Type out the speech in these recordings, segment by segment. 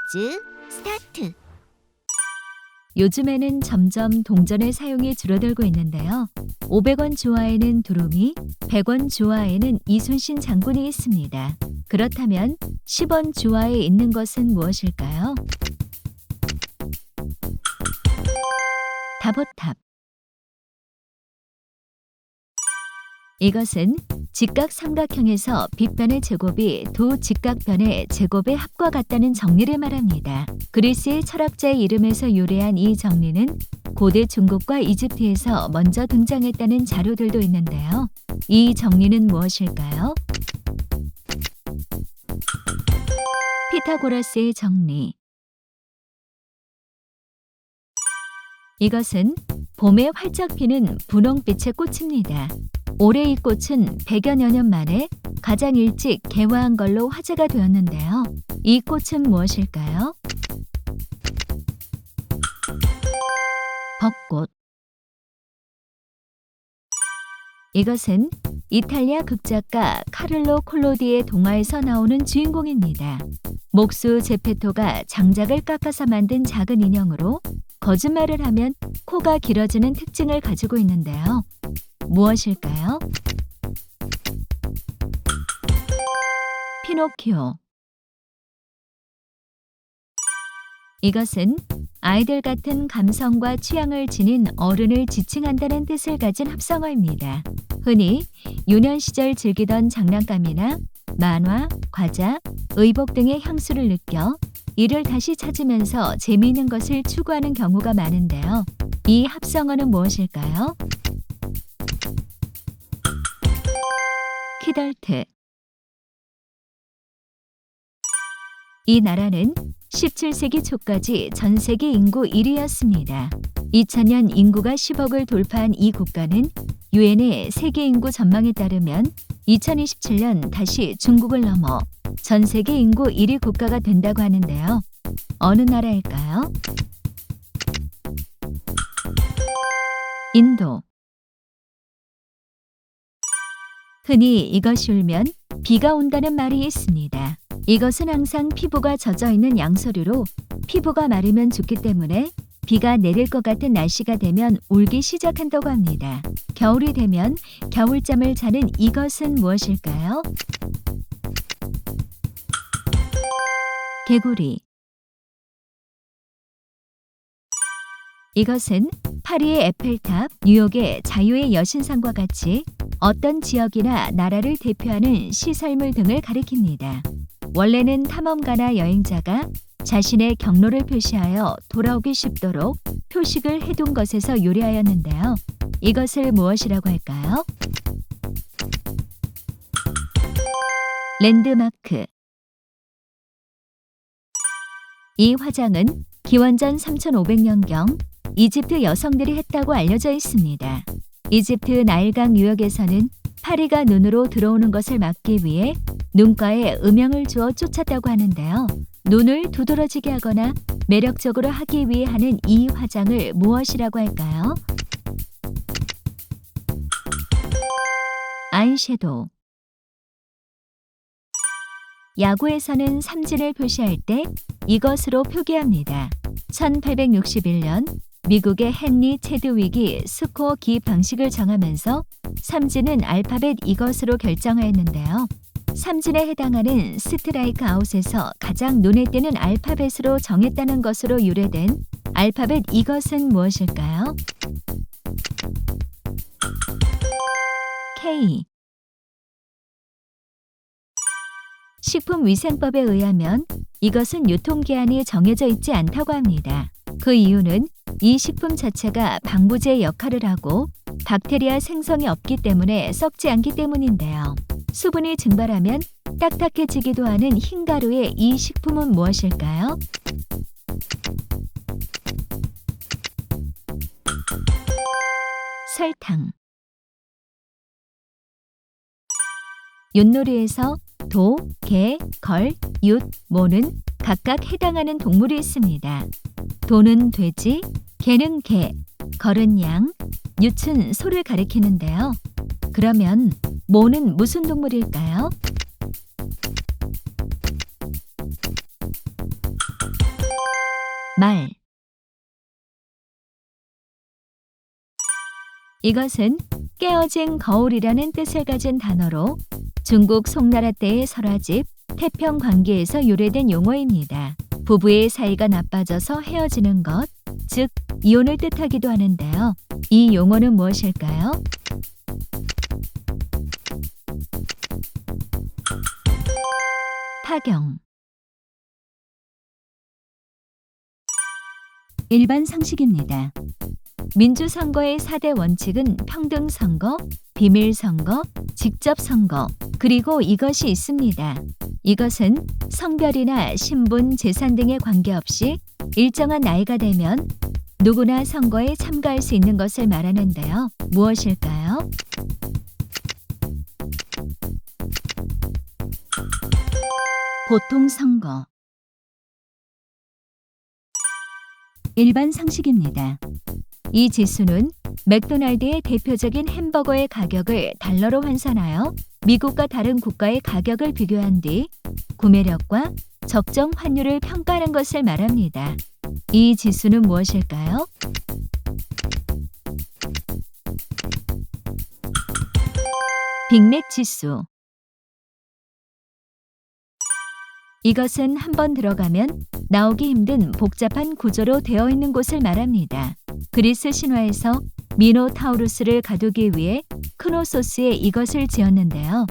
퀴즈 스타트. 요즘에는 점점 동전의 사용이 줄어들고 있는데요. 500원 주화에는 두루미, 100원 주화에는 이순신 장군이 있습니다. 그렇다면 10원 주화에 있는 것은 무엇일까요? 다보탑. 이것은 직각 삼각형에서 빗변의 제곱이 두 직각변의 제곱의 합과 같다는 정리를 말합니다. 그리스의 철학자의 이름에서 유래한 이 정리는 고대 중국과 이집트에서 먼저 등장했다는 자료들도 있는데요. 이 정리는 무엇일까요? 피타고라스의 정리. 이것은 봄에 활짝 피는 분홍빛의 꽃입니다. 올해 이 꽃은 100여여 년 만에 가장 일찍 개화한 걸로 화제가 되었는데요. 이 꽃은 무엇일까요? 벚꽃. 이것은 이탈리아 극작가 카를로 콜로디의 동화에서 나오는 주인공입니다. 목수 제페토가 장작을 깎아서 만든 작은 인형으로 거짓말을 하면 코가 길어지는 특징을 가지고 있는데요. 무엇일까요? 피노키오. 이것은 아이들 같은 감성과 취향을 지닌 어른을 지칭한다는 뜻을 가진 합성어입니다. 흔히 유년 시절 즐기던 장난감이나 만화, 과자, 의복 등의 향수를 느껴 이를 다시 찾으면서 재미있는 것을 추구하는 경우가 많은데요. 이 합성어는 무엇일까요? 키덜트. 이 나라는 17세기 초까지 전 세계 인구 1위였습니다. 2000년 인구가 10억을 돌파한 이 국가는 유엔의 세계 인구 전망에 따르면 2027년 다시 중국을 넘어 전 세계 인구 1위 국가가 된다고 하는데요. 어느 나라일까요? 인도. 흔히 이것이 울면 비가 온다는 말이 있습니다. 이것은 항상 피부가 젖어 있는 양서류로 피부가 마르면 죽기 때문에 비가 내릴 것 같은 날씨가 되면 울기 시작한다고 합니다. 겨울이 되면 겨울잠을 자는 이것은 무엇일까요? 개구리. 이것은 파리의 에펠탑, 뉴욕의 자유의 여신상과 같이 어떤 지역이나 나라를 대표하는 시설물 등을 가리킵니다. 원래는 탐험가나 여행자가 자신의 경로를 표시하여 돌아오기 쉽도록 표식을 해둔 것에서 유래하였는데요. 이것을 무엇이라고 할까요? 랜드마크. 이 화장은 기원전 3500년경 이집트 여성들이 했다고 알려져 있습니다. 이집트 나일강 유역에서는 파리가 눈으로 들어오는 것을 막기 위해 눈가에 음영을 주어 쫓았다고 하는데요. 눈을 두드러지게 하거나 매력적으로 하기 위해 하는 이 화장을 무엇이라고 할까요? 아이섀도우. 야구에서는 삼진을 표시할 때 이것으로 표기합니다. 1861년 미국의 헨리 체드윅이 스코어 기입 방식을 정하면서 삼진은 알파벳 이것으로 결정하였는데요. 삼진에 해당하는 스트라이크 아웃에서 가장 눈에 띄는 알파벳으로 정했다는 것으로 유래된 알파벳 이것은 무엇일까요? K. 식품위생법에 의하면 이것은 유통기한이 정해져 있지 않다고 합니다. 그 이유는 이 식품 자체가 방부제 역할을 하고 박테리아 생성이 없기 때문에 썩지 않기 때문인데요. 수분이 증발하면 딱딱해지기도 하는 흰 가루의 이 식품은 무엇일까요? 설탕. 윷놀이에서 도, 개, 걸, 윷, 모는 각각 해당하는 동물이 있습니다. 도는 돼지, 개는 개, 걸은 양, 윷은 소를 가리키는데요. 그러면 모는 무슨 동물일까요? 말. 이것은 깨어진 거울이라는 뜻을 가진 단어로 중국 송나라 때의 설화집 태평관계에서 유래된 용어입니다. 부부의 사이가 나빠져서 헤어지는 것, 즉 이혼을 뜻하기도 하는데요. 이 용어는 무엇일까요? 파경. 일반 상식입니다. 민주선거의 4대 원칙은 평등선거, 비밀선거, 직접선거, 그리고 이것이 있습니다. 이것은 성별이나 신분, 재산 등에 관계없이 일정한 나이가 되면 누구나 선거에 참가할 수 있는 것을 말하는데요. 무엇일까요? 보통선거. 일반 상식입니다. 이 지수는 맥도날드의 대표적인 햄버거의 가격을 달러로 환산하여 미국과 다른 국가의 가격을 비교한 뒤 구매력과 적정 환율을 평가하는 것을 말합니다. 이 지수는 무엇일까요? 빅맥 지수. 이것은 한번 들어가면 나오기 힘든 복잡한 구조로 되어 있는 곳을 말합니다. 그리스 신화에서 미노타우루스를 가두기 위해 크노소스에 이것을 지었는데요.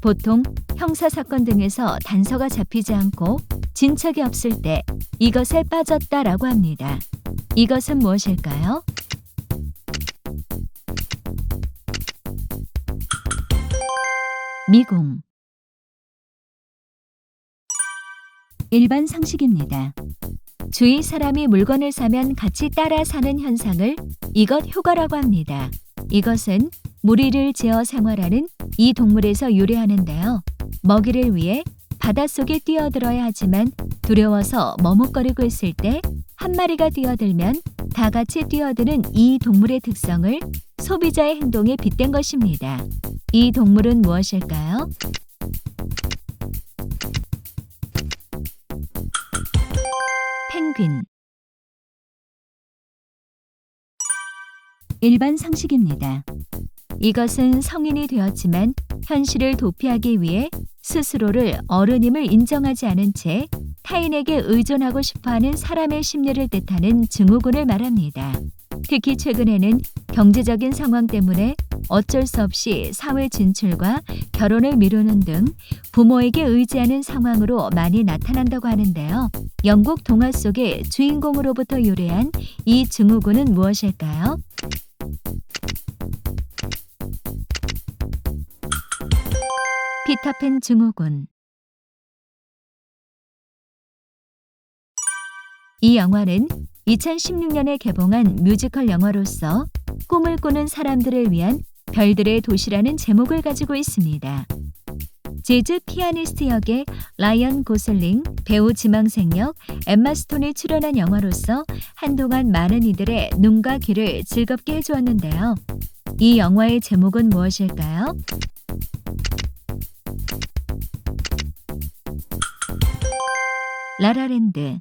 보통 형사사건 등에서 단서가 잡히지 않고 진척이 없을 때 이것에 빠졌다라고 합니다. 이것은 무엇일까요? 미궁. 일반 상식입니다. 주위 사람이 물건을 사면 같이 따라 사는 현상을 이것 효과라고 합니다. 이것은 무리를 지어 생활하는 이 동물에서 유래하는데요. 먹이를 위해 바닷속에 뛰어들어야 하지만 두려워서 머뭇거리고 있을 때 한 마리가 뛰어들면 다 같이 뛰어드는 이 동물의 특성을 소비자의 행동에 빗댄 것입니다. 이 동물은 무엇일까요? 펭귄. 일반 상식입니다. 이것은 성인이 되었지만 현실을 도피하기 위해 스스로를 어른임을 인정하지 않은 채 타인에게 의존하고 싶어하는 사람의 심리를 뜻하는 증후군을 말합니다. 특히 최근에는 경제적인 상황 때문에 어쩔 수 없이 사회 진출과 결혼을 미루는 등 부모에게 의지하는 상황으로 많이 나타난다고 하는데요. 영국 동화 속의 주인공으로부터 유래한 이 증후군은 무엇일까요? 피터팬 증후군. 이 영화는 2016년에 개봉한 뮤지컬 영화로서 꿈을 꾸는 사람들을 위한 별들의 도시라는 제목을 가지고 있습니다. 재즈 피아니스트 역의 라이언 고슬링, 배우 지망생 역 엠마 스톤이 출연한 영화로서 한동안 많은 이들의 눈과 귀를 즐겁게 해주었는데요. 이 영화의 제목은 무엇일까요? 라라랜드.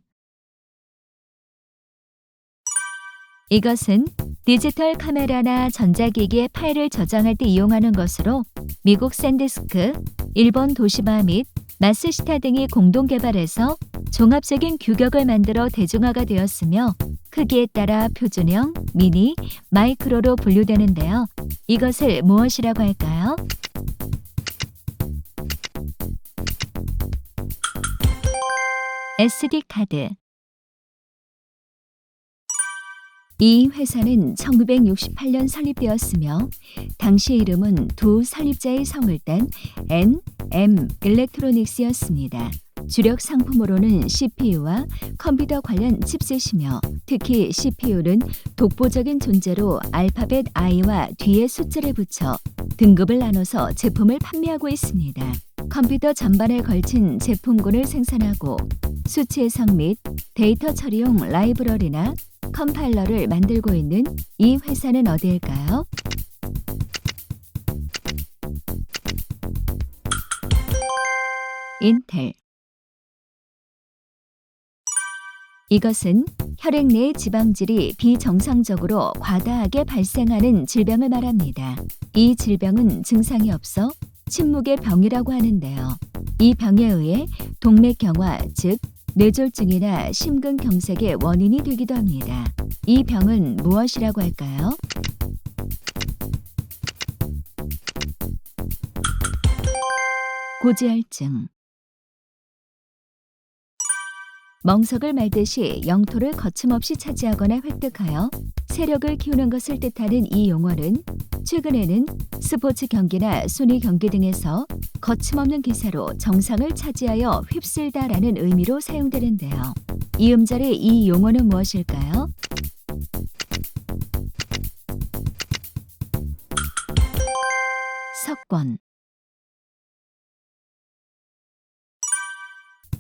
이것은 디지털 카메라나 전자기기의 파일을 저장할 때 이용하는 것으로 미국 샌디스크, 일본 도시바 및 마스시타 등이 공동 개발해서 종합적인 규격을 만들어 대중화가 되었으며 크기에 따라 표준형, 미니, 마이크로로 분류되는데요. 이것을 무엇이라고 할까요? SD카드. 이 회사는 1968년 설립되었으며 당시 이름은 두 설립자의 성을 딴 NM 일렉트로닉스였습니다. 주력 상품으로는 CPU와 컴퓨터 관련 칩셋이며 특히 CPU는 독보적인 존재로 알파벳 I와 뒤에 숫자를 붙여 등급을 나눠서 제품을 판매하고 있습니다. 컴퓨터 전반에 걸친 제품군을 생산하고 수치 해석 및 데이터 처리용 라이브러리나 컴파일러를 만들고 있는 이 회사는 어디일까요? 인텔. 이것은 혈액 내 지방질이 비정상적으로 과다하게 발생하는 질병을 말합니다. 이 질병은 증상이 없어 침묵의 병이라고 하는데요. 이 병에 의해 동맥경화, 즉 뇌졸중이나 심근경색의 원인이 되기도 합니다. 이 병은 무엇이라고 할까요? 고지혈증. 멍석을 말듯이 영토를 거침없이 차지하거나 획득하여 세력을 키우는 것을 뜻하는 이 용어는 최근에는 스포츠 경기나 순위 경기 등에서 거침없는 기사로 정상을 차지하여 휩쓸다라는 의미로 사용되는데요. 이 음절의 이 용어는 무엇일까요? 석권.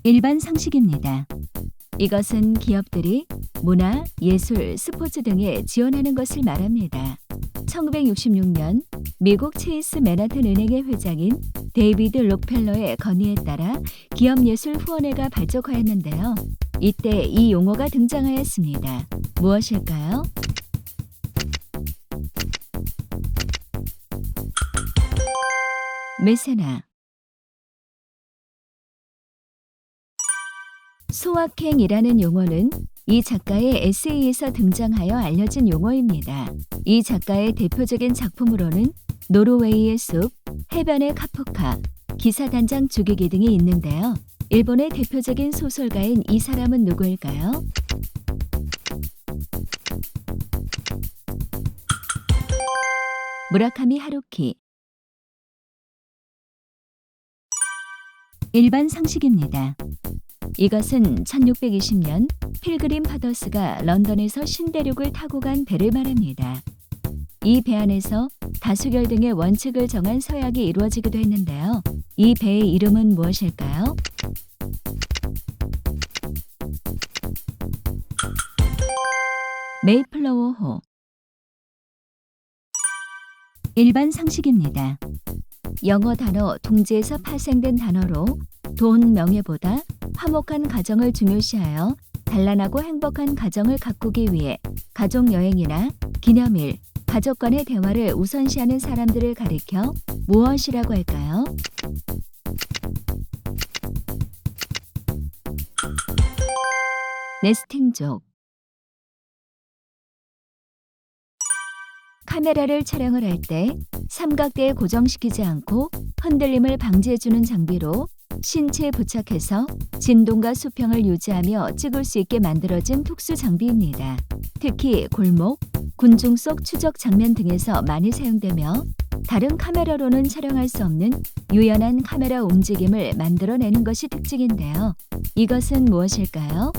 일반 상식입니다. 이것은 기업들이 문화, 예술, 스포츠 등에 지원하는 것을 말합니다. 1966년 미국 체이스 맨하튼 은행의 회장인 데이비드 록펠러의 건의에 따라 기업예술 후원회가 발족하였는데요. 이때 이 용어가 등장하였습니다. 무엇일까요? 메세나. 소확행이라는 용어는 이 작가의 에세이에서 등장하여 알려진 용어입니다. 이 작가의 대표적인 작품으로는 노르웨이의 숲, 해변의 카프카, 기사단장 죽이기 등이 있는데요. 일본의 대표적인 소설가인 이 사람은 누구일까요? 무라카미 하루키. 일반 상식입니다. 이것은 1620년 필그림 파더스가 런던에서 신대륙을 타고 간 배를 말합니다. 이 배 안에서 다수결 등의 원칙을 정한 서약이 이루어지기도 했는데요. 이 배의 이름은 무엇일까요? 메이플러워호. 일반 상식입니다. 영어 단어 동지에서 파생된 단어로 돈 명예보다 화목한 가정을 중요시하여 단란하고 행복한 가정을 가꾸기 위해 가족 여행이나 기념일, 가족 간의 대화를 우선시하는 사람들을 가리켜 무엇이라고 할까요? 네스팅족. 카메라를 촬영을 할 때 삼각대에 고정시키지 않고 흔들림을 방지해주는 장비로 신체에 부착해서 진동과 수평을 유지하며 찍을 수 있게 만들어진 특수 장비입니다. 특히 골목, 군중 속 추적 장면 등에서 많이 사용되며 다른 카메라로는 촬영할 수 없는 유연한 카메라 움직임을 만들어내는 것이 특징인데요. 이것은 무엇일까요?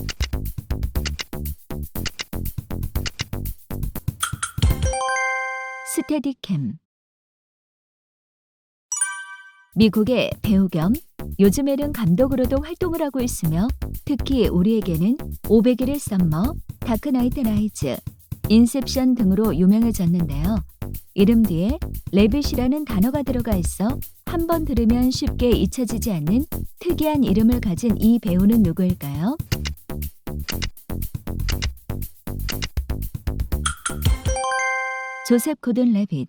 스테디캠. 미국의 배우 겸 요즘에는 감독으로도 활동을 하고 있으며 특히 우리에게는 500일의 썸머, 다크나이트 라이즈, 인셉션 등으로 유명해졌는데요. 이름 뒤에 레빗이라는 단어가 들어가 있어 한 번 들으면 쉽게 잊혀지지 않는 특이한 이름을 가진 이 배우는 누구일까요? 조셉 고든 레빗.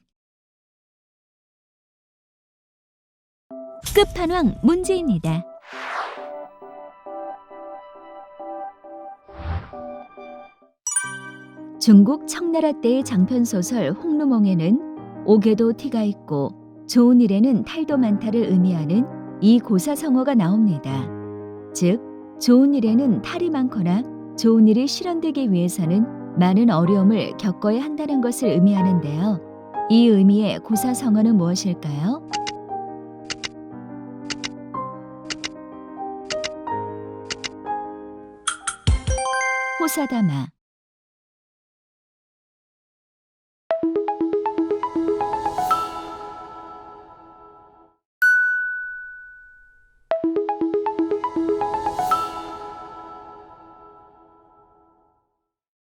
끝판왕 문제입니다. 중국 청나라 때의 장편소설 홍루몽에는 옥에도 티가 있고 좋은 일에는 탈도 많다를 의미하는 이 고사성어가 나옵니다. 즉, 좋은 일에는 탈이 많거나 좋은 일이 실현되기 위해서는 많은 어려움을 겪어야 한다는 것을 의미하는데요. 이 의미의 고사성어는 무엇일까요? 호사다마.